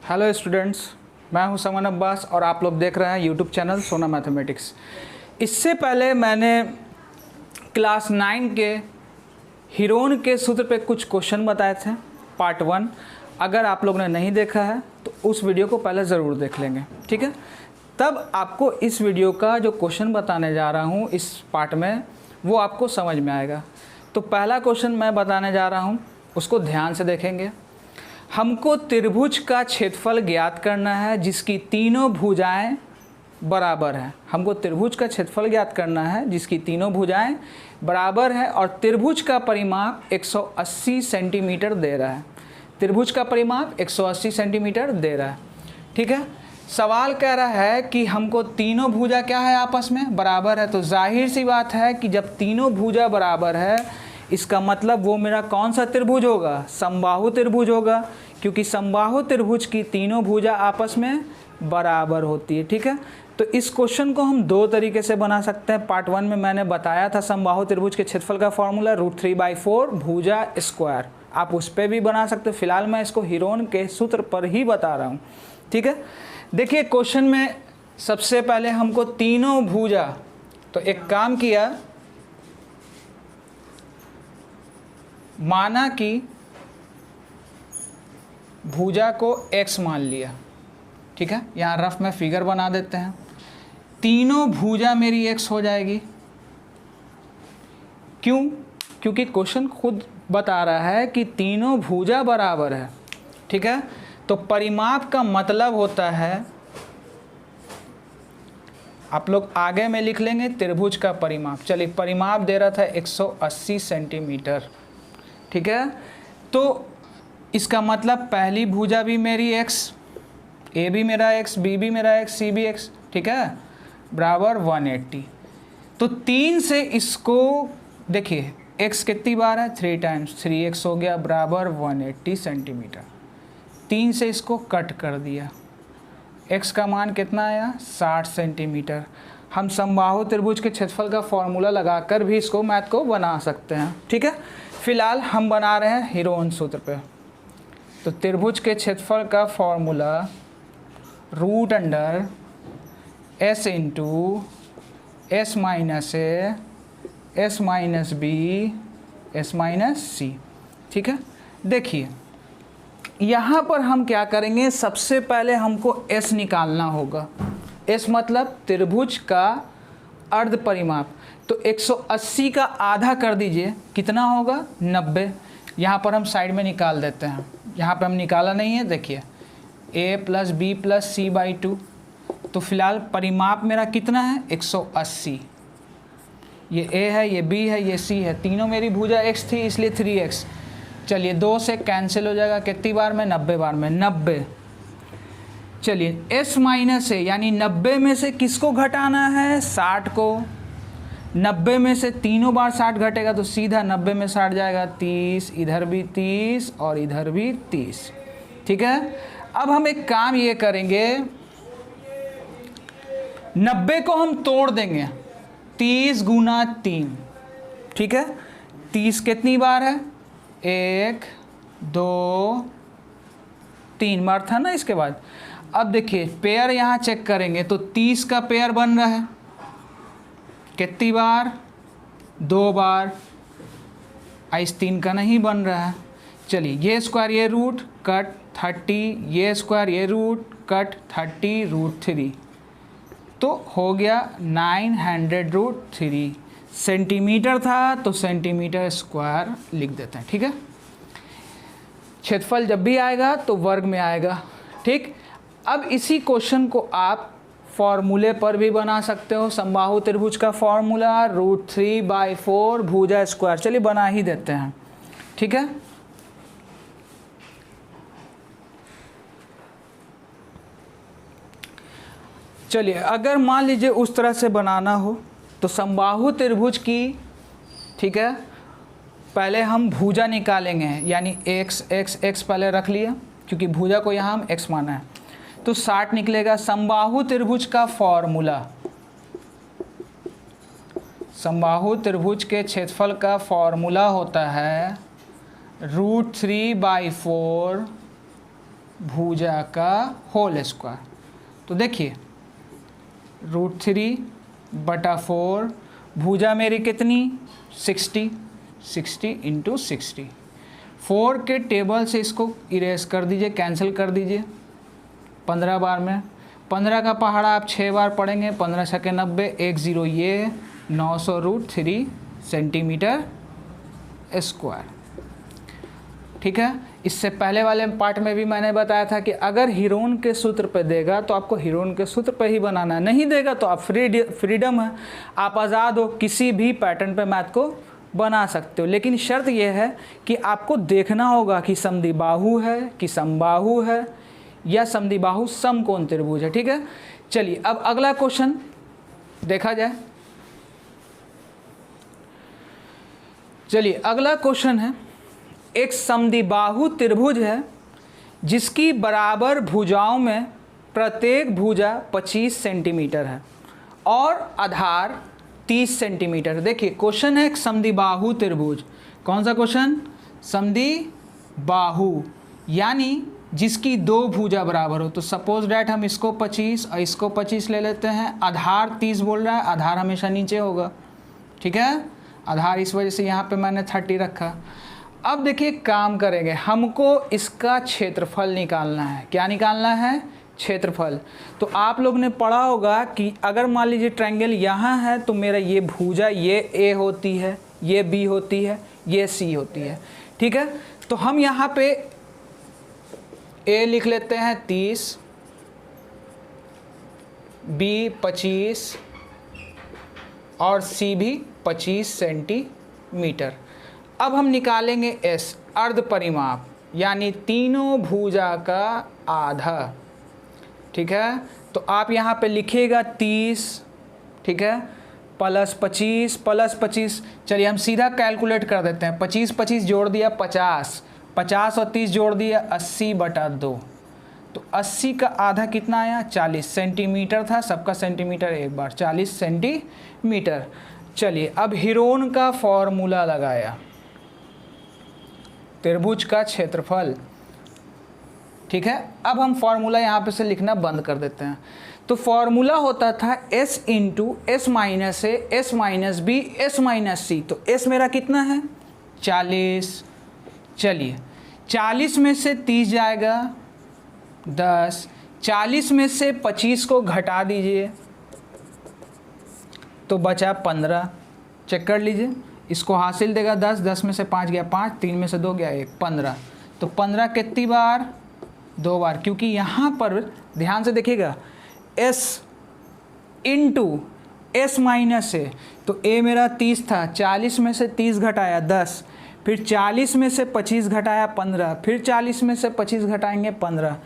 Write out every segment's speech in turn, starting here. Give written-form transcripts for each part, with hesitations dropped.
Hello students, मैं हूं समन अब्बास और आप लोग देख रहे हैं यूट्यूब चैनल सोना मैथमेटिक्स। इससे पहले मैंने क्लास 9 के हीरोन के सूत्र पे कुछ क्वेश्चन बताए थे, पार्ट 1। अगर आप लोग ने नहीं देखा है तो उस वीडियो को पहले ज़रूर देख लेंगे, ठीक है। तब आपको इस वीडियो का जो क्वेश्चन बताने जा रहा हूँ इस पार्ट में, वो आपको समझ में आएगा। तो पहला क्वेश्चन मैं बताने जा रहा हूँ, उसको ध्यान से देखेंगे। हमको त्रिभुज का क्षेत्रफल ज्ञात करना है जिसकी तीनों भुजाएं बराबर हैं। हमको त्रिभुज का क्षेत्रफल ज्ञात करना है जिसकी तीनों भुजाएं बराबर है और त्रिभुज का परिमाप 180 सेंटीमीटर दे रहा है। त्रिभुज का परिमाप 180 सेंटीमीटर दे रहा है, ठीक है। सवाल कह रहा है कि हमको तीनों भुजा क्या है, आपस में बराबर है। तो जाहिर सी बात है कि जब तीनों भुजा बराबर है, इसका मतलब वो मेरा कौन सा त्रिभुज होगा, समबाहु त्रिभुज होगा, क्योंकि समबाहु त्रिभुज की तीनों भुजा आपस में बराबर होती है, ठीक है। तो इस क्वेश्चन को हम दो तरीके से बना सकते हैं। पार्ट 1 में मैंने बताया था समबाहु त्रिभुज के क्षेत्रफल का फॉर्मूला √3/4 भुजा स्क्वायर। आप उस पर भी बना सकते हो, फिलहाल मैं इसको हीरोन के सूत्र पर ही बता रहा हूँ, ठीक है। देखिए क्वेश्चन में सबसे पहले हमको तीनों भुजा, तो एक काम किया, माना कि भुजा को x मान लिया, ठीक है। यहाँ रफ में फिगर बना देते हैं। तीनों भुजा मेरी x हो जाएगी। क्यों? क्योंकि क्वेश्चन खुद बता रहा है कि तीनों भुजा बराबर है, ठीक है। तो परिमाप का मतलब होता है, आप लोग आगे में लिख लेंगे त्रिभुज का परिमाप। चलिए, परिमाप दे रहा था 180 सेंटीमीटर, ठीक है। तो इसका मतलब पहली भुजा भी मेरी x, a भी मेरा x, b भी मेरा x, c भी x, ठीक है, बराबर 180। तो 3 से इसको देखिए, x कितनी बार है, 3 टाइम्स, 3x हो गया बराबर 180 सेंटीमीटर। 3 से इसको कट कर दिया, x का मान कितना आया, 60 सेंटीमीटर। हम समबाहु त्रिभुज के क्षेत्रफल का फॉर्मूला लगाकर भी इसको मैथ को बना सकते हैं, ठीक है। फिलहाल हम बना रहे हैं हीरोन सूत्र पे। तो त्रिभुज के क्षेत्रफल का formula √S into S minus A S minus B S minus C, ठीक है। देखिए यहाँ पर हम क्या करेंगे, सबसे पहले हमको S निकालना होगा। S मतलब त्रिभुज का अर्ध परिमाप। तो 180 का आधा कर दीजिए, कितना होगा, 90। यहाँ पर हम साइड में निकाल देते हैं, यहाँ पे हम निकाला नहीं है। देखिए a + b + c/2। तो फिलहाल परिमाप मेरा कितना है, 180। ये a है, ये b है, ये c है, तीनों मेरी भुजा x थी, इसलिए 3x। चलिए 2 से कैंसिल हो जाएगा, कितनी बार में, 90 बार में, 90। चलिए s माइनस a यानी 90 में से किसको घटाना है, 60 को। 90 में से तीनों बार 60 घटेगा तो सीधा 90 में 60 जाएगा, 30, इधर भी 30 और इधर भी 30, ठीक है। अब हम एक काम ये करेंगे, 90 को हम तोड़ देंगे, 30 गुना 3, ठीक है। 30 कितनी बार है, 1 2 3 बार था ना इसके बाद। अब देखिए पेयर यहाँ चेक करेंगे तो 30 का पेयर बन रहा है, कितनी बार, 2 बार। इस 3 का नहीं बन रहा है। चलिए ये स्क्वायर ये रूट कट 30, ये स्क्वायर ये रूट कट 30 √3, तो हो गया 900√3 सेंटीमीटर था, तो सेंटीमीटर स्क्वायर लिख देते हैं, ठीक है। क्षेत्रफल जब भी आएगा तो वर्ग में आएगा, ठीक। अब इसी क्वेश्चन को आप फॉर्मूले पर भी बना सकते हो। समबाहु त्रिभुज का फॉर्मूला √3/4 भुजा स्क्वायर। चलिए बना ही देते हैं, ठीक है। चलिए अगर मान लीजिए उस तरह से बनाना हो तो समबाहु त्रिभुज की, ठीक है, पहले हम भुजा निकालेंगे, यानी x x x पहले रख लिया क्योंकि भुजा को यहाँ हम x माना है, तो 60 निकलेगा। समबाहु त्रिभुज का फॉर्मूला, समबाहु त्रिभुज के क्षेत्रफल का फॉर्मूला होता है √3/4 भुजा का होल स्क्वायर। तो देखिए √3/4, भुजा मेरी कितनी 60, 60 × 60। 4 के टेबल से इसको इरेज कर दीजिए, कैंसिल कर दीजिए 15 बार में। 15 का पहाड़ा आप 6 बार पढ़ेंगे, 15 छके 90, 1 0 ये 900√3 सेंटीमीटर स्क्वायर। ठीक है, इससे पहले वाले पार्ट में भी मैंने बताया था कि अगर हीरोन के सूत्र पे देगा तो आपको हीरोन के सूत्र पे ही बनाना है, नहीं देगा तो आप फ्रीडम है, आप आज़ाद हो, किसी भी पैटर्न पे मैथ को बना सकते हो। लेकिन शर्त यह है कि आपको देखना होगा कि समद्विबाहु है कि समबाहु है या समद्विबाहु समकोण त्रिभुज है। ठीक है, चलिए अब अगला क्वेश्चन देखा जाए। चलिए अगला क्वेश्चन है, एक समद्विबाहु त्रिभुज है जिसकी बराबर भुजाओं में प्रत्येक भुजा 25 सेंटीमीटर है और आधार 30 सेंटीमीटर। देखिए क्वेश्चन है एक समद्विबाहु त्रिभुज। कौन सा क्वेश्चन? समद्विबाहु यानी जिसकी दो भुजा बराबर हो। तो सपोज डैट हम इसको 25 और इसको 25 ले लेते हैं। आधार 30 बोल रहा है, आधार हमेशा नीचे होगा। ठीक है, आधार इस वजह से यहाँ पे मैंने 30 रखा। अब देखिए काम करेंगे, हमको इसका क्षेत्रफल निकालना है। क्या निकालना है? क्षेत्रफल। तो आप लोग ने पढ़ा होगा कि अगर मान लीजिए ट्रायंगल यहाँ है तो मेरा ये भुजा ये ए होती है, ये बी होती है, ये सी होती है। ठीक है, तो हम यहाँ पे ए लिख लेते हैं 30, बी 25 और सी भी 25 सेंटीमीटर। अब हम निकालेंगे एस, अर्ध परिमाप, यानी तीनों भुजा का आधा। ठीक है, तो आप यहाँ पे लिखिएगा 30, ठीक है, +25 चलिए हम सीधा कैलकुलेट कर देते हैं। 25 जोड़ दिया 50, 50 और 30 जोड़ दिया 80/2। तो 80 का आधा कितना आया? 40 सेंटीमीटर था, सबका सेंटीमीटर एक बार, 40 सेंटीमीटर। चलिए अब हीरोन का फॉर्मूला लगाया, त्रिभुज का क्षेत्रफल। ठीक है, अब हम फॉर्मूला यहाँ पे से लिखना बंद कर देते हैं। तो फॉर्मूला होता था s × s - a, s - b, s - c। तो s मेरा कितना है? 40। चलिए 40 में से 30 जाएगा 10, 40 में से 25 को घटा दीजिए तो बचा 15। चेक कर लीजिए, इसको हासिल देगा 10, 10 में से 5 गया 5, 3 में से 2 गया 1, 15। तो 15 कितनी बार? 2 बार, क्योंकि यहाँ पर ध्यान से देखिएगा s × s - a। तो a मेरा 30 था, 40 में से 30 घटाया 10, फिर 40 में से 25 घटाया 15, फिर 40 में से 25 घटाएंगे 15।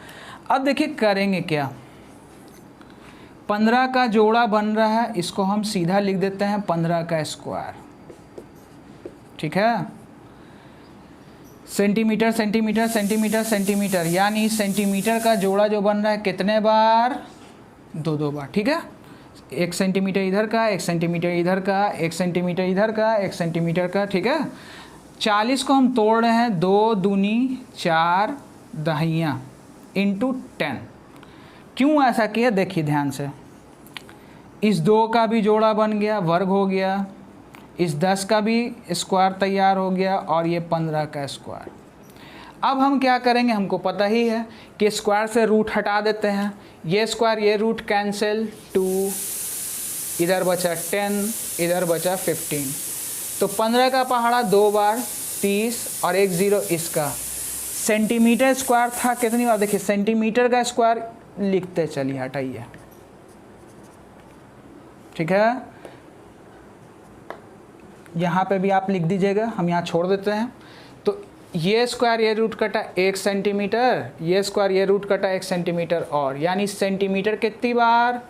अब देखिए करेंगे क्या, 15 का जोड़ा बन रहा है, इसको हम सीधा लिख देते हैं 15 का स्क्वायर। ठीक है, सेंटीमीटर सेंटीमीटर सेंटीमीटर सेंटीमीटर, यानी सेंटीमीटर का जोड़ा जो बन रहा है कितने बार? 2 बार। ठीक है, 1 सेंटीमीटर इधर का, 1 सेंटीमीटर इधर का, 1 सेंटीमीटर इधर का, 1 सेंटीमीटर का। ठीक है, 40 को हम तोड़ रहे हैं, 2 दूनी 4 दहियाँ × 10। क्यों ऐसा किया? देखिए ध्यान से, इस 2 का भी जोड़ा बन गया, वर्ग हो गया, इस 10 का भी स्क्वायर तैयार हो गया और ये 15 का स्क्वायर। अब हम क्या करेंगे, हमको पता ही है कि स्क्वायर से रूट हटा देते हैं। ये स्क्वायर ये रूट कैंसिल, 2 इधर बचा 10, इधर बचा 15। तो 15 का पहाड़ा 2 बार 30 और 1 0 इसका। सेंटीमीटर स्क्वायर था कितनी बार? देखिए सेंटीमीटर का स्क्वायर लिखते चलिए, हटाइए। ठीक है, यहाँ पे भी आप लिख दीजिएगा, हम यहाँ छोड़ देते हैं। तो ये स्क्वायर ये रूट कटा 1 सेंटीमीटर, ये स्क्वायर ये रूट कटा 1 सेंटीमीटर और, यानी सेंटीमीटर कितनी बार?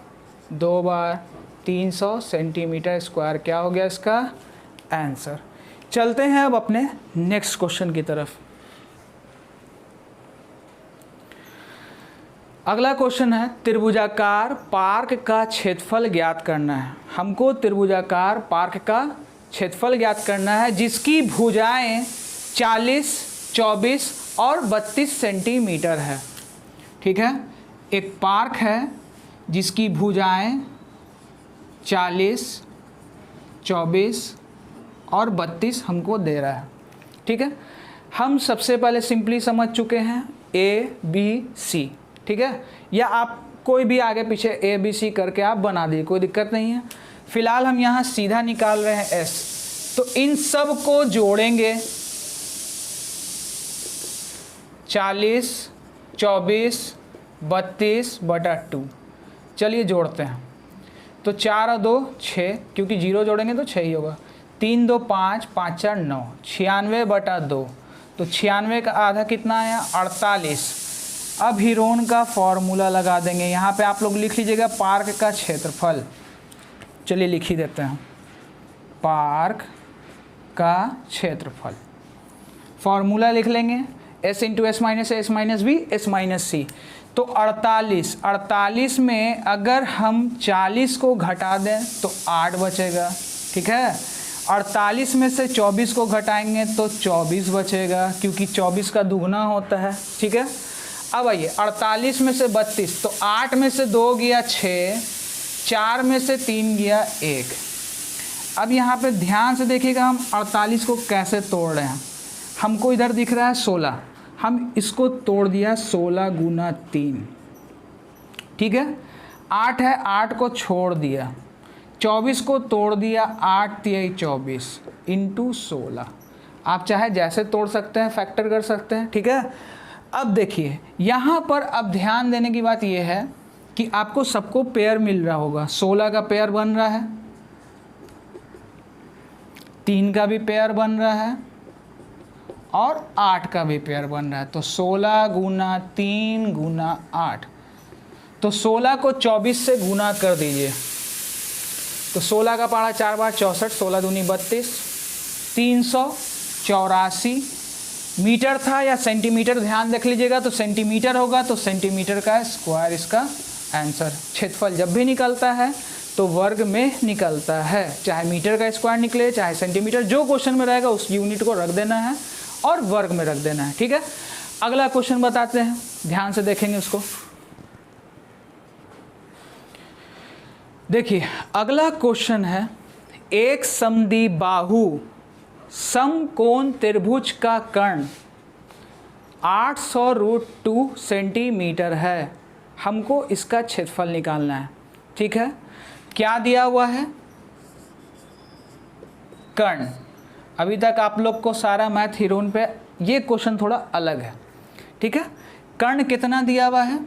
2 बार। 300 सेंटीमीटर स्क्वायर क्या हो गया इसका आंसर। चलते हैं अब अपने नेक्स्ट क्वेश्चन की तरफ। अगला क्वेश्चन है, त्रिभुजाकार पार्क का क्षेत्रफल ज्ञात करना है। हमको त्रिभुजाकार पार्क का क्षेत्रफल ज्ञात करना है जिसकी भुजाएं 40, 24 और 32 सेंटीमीटर है। ठीक है। एक पार्क है जिसकी भुजाएं 40, 24 और 32 हमको दे रहा है, ठीक है। हम सबसे पहले सिंपली समझ चुके हैं ABC, ठीक है, या आप कोई भी आगे पीछे ABC करके आप बना दीजिए, कोई दिक्कत नहीं है। फिलहाल हम यहाँ सीधा निकाल रहे हैं S, तो इन सब को जोड़ेंगे 40, 24, 32/2। चलिए जोड़ते हैं। तो 4 और 2 6, क्योंकि 0 जोड़ेंगे तो 6 ही होगा। 3 2 5, 5 4 9, 96/2। तो 96 का आधा कितना आया? 48। अब हीरोन का फॉर्मूला लगा देंगे। यहाँ पे आप लोग लिख लीजिएगा पार्क का क्षेत्रफल। चलिए लिख ही देते हैं, पार्क का क्षेत्रफल। फॉर्मूला लिख लेंगे S × S - A S - B S - C। तो 48 में अगर हम 40 को घटा दें तो 8 बचेगा, ठीक है। 48 में से 24 को घटाएंगे तो 24 बचेगा, क्योंकि 24 का दुगना होता है, ठीक है। अब आइए 48 में से 32, तो 8 में से 2 गया 6, 4 में से 3 गया 1। अब यहाँ पे ध्यान से देखिएगा हम 48 को कैसे तोड़ रहे हैं। हमको इधर दिख रहा है 16, हम इसको तोड़ दिया 16 × 3, ठीक है। 8 है, 8 को छोड़ दिया, 24 को तोड़ दिया, 8 × 24 × 16। आप चाहे जैसे तोड़ सकते हैं, फैक्टर कर सकते हैं, ठीक है। अब देखिए यहाँ पर अब ध्यान देने की बात यह है कि आपको सबको पेयर मिल रहा होगा। 16 का पेयर बन रहा है, 3 का भी पेयर बन रहा है और 8 का भी पेयर बन रहा है। तो 16 × 3 × 8, तो 16 को 24 से गुना कर दीजिए। तो 16 का पहाड़ा 4 बार 64, 16 दूनी 32, 384 मीटर था या सेंटीमीटर, ध्यान रख लीजिएगा। तो सेंटीमीटर होगा तो सेंटीमीटर का स्क्वायर इसका आंसर। क्षेत्रफल जब भी निकलता है तो वर्ग में निकलता है, चाहे मीटर का स्क्वायर निकले चाहे सेंटीमीटर, जो क्वेश्चन में रहेगा उस यूनिट को रख देना है और वर्ग में रख देना है, ठीक है। अगला क्वेश्चन बताते हैं, ध्यान से देखेंगे उसको। देखिए अगला क्वेश्चन है, एक समद्विबाहु समकोण त्रिभुज का कर्ण 800√2 सेंटीमीटर है। हमको इसका क्षेत्रफल निकालना है, ठीक है। क्या दिया हुआ है? कर्ण। अभी तक आप लोग को सारा मैथ हीरोन पे, ये क्वेश्चन थोड़ा अलग है, ठीक है। कर्ण कितना दिया हुआ है?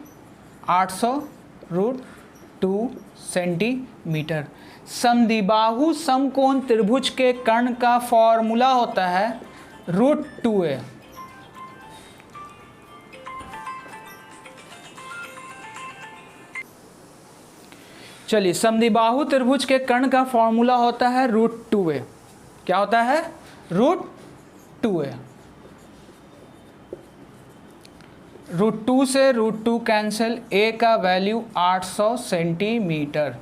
800√2 सेंटीमीटर। समद्विबाहु समकोण त्रिभुज के कर्ण का फॉर्मूला होता है √2a। चलिए, समद्विबाहु त्रिभुज के कर्ण का फॉर्मूला होता है √2a। क्या होता है? √2a। √2 से √2 कैंसिल, a का वैल्यू 800 सेंटीमीटर।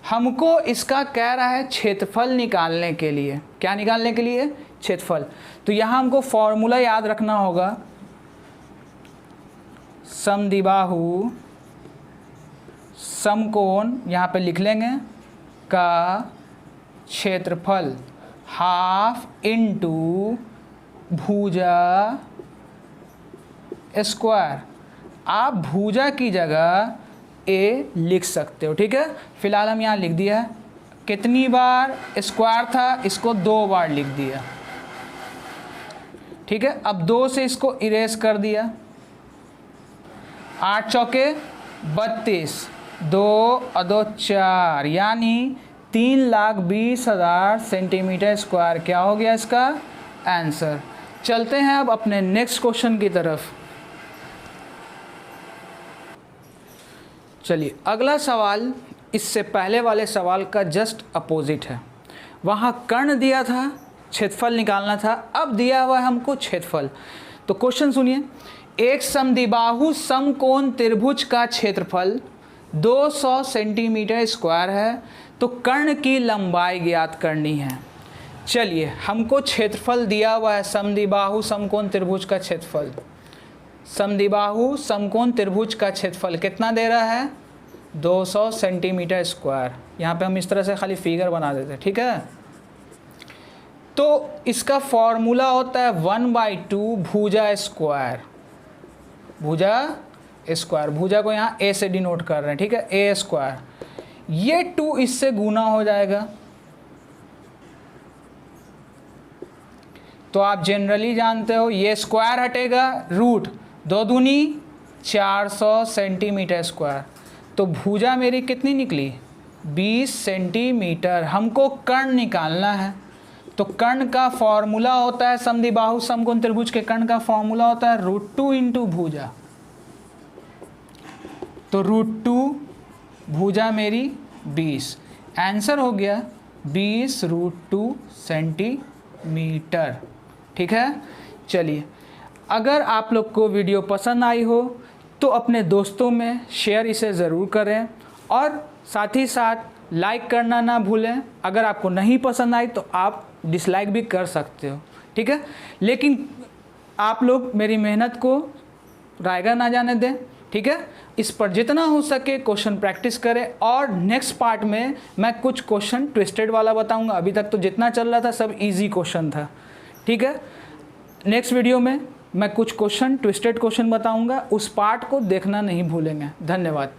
हमको इसका कह रहा है क्षेत्रफल निकालने के लिए। क्या निकालने के लिए? क्षेत्रफल। तो यहाँ हमको फॉर्मूला याद रखना होगा, समद्विबाहु समकोण, यहाँ पे लिख लेंगे, का क्षेत्रफल हाफ इंटू भुजा स्क्वायर। आप भुजा की जगह ए लिख सकते हो, ठीक है। फिलहाल हम यहाँ लिख दिया है। कितनी बार स्क्वायर था, इसको 2 बार लिख दिया, ठीक है। अब 2 से इसको इरेज कर दिया। 8 चौके 32, 2 और 2 4, यानी 3,20,000 सेंटीमीटर स्क्वायर। क्या हो गया इसका आंसर। चलते हैं अब अपने नेक्स्ट क्वेश्चन की तरफ। चलिए, अगला सवाल इससे पहले वाले सवाल का जस्ट अपोजिट है। वहाँ कर्ण दिया था, क्षेत्रफल निकालना था, अब दिया हुआ है हमको क्षेत्रफल। तो क्वेश्चन सुनिए, एक समद्विबाहु समकोण त्रिभुज का क्षेत्रफल 200 सेंटीमीटर स्क्वायर है, तो कर्ण की लंबाई ज्ञात करनी है। चलिए, हमको क्षेत्रफल दिया हुआ है समद्विबाहु समकोण त्रिभुज का क्षेत्रफल। समद्विबाहु समकोण त्रिभुज का क्षेत्रफल कितना दे रहा है? 200 सेंटीमीटर स्क्वायर। यहाँ पे हम इस तरह से खाली फिगर बना देते हैं, ठीक है। तो इसका फॉर्मूला होता है 1/2 भुजा स्क्वायर। भुजा स्क्वायर, भुजा को यहाँ ए से डिनोट कर रहे हैं, ठीक है, ए स्क्वायर। ये 2 इससे गुना हो जाएगा। तो आप जनरली जानते हो ये स्क्वायर हटेगा, रूट 2 दूनी 400 सेंटीमीटर स्क्वायर। तो भुजा मेरी कितनी निकली? 20 सेंटीमीटर। हमको कर्ण निकालना है, तो कर्ण का फॉर्मूला होता है, समद्विबाहु समकोण त्रिभुज के कर्ण का फॉर्मूला होता है √2 इंटू भुजा। तो √2 भुजा मेरी 20, आंसर हो गया 20 √2 सेंटीमीटर, ठीक है। चलिए, अगर आप लोग को वीडियो पसंद आई हो तो अपने दोस्तों में शेयर इसे ज़रूर करें और साथ ही साथ लाइक करना ना भूलें। अगर आपको नहीं पसंद आई तो आप डिसलाइक भी कर सकते हो, ठीक है। लेकिन आप लोग मेरी मेहनत को रायगा ना जाने दें, ठीक है। इस पर जितना हो सके क्वेश्चन प्रैक्टिस करें और नेक्स्ट पार्ट में मैं कुछ क्वेश्चन ट्विस्टेड वाला बताऊंगा। अभी तक तो जितना चल रहा था सब इजी क्वेश्चन था, ठीक है। नेक्स्ट वीडियो में मैं कुछ क्वेश्चन ट्विस्टेड क्वेश्चन बताऊंगा, उस पार्ट को देखना नहीं भूलेंगे। धन्यवाद।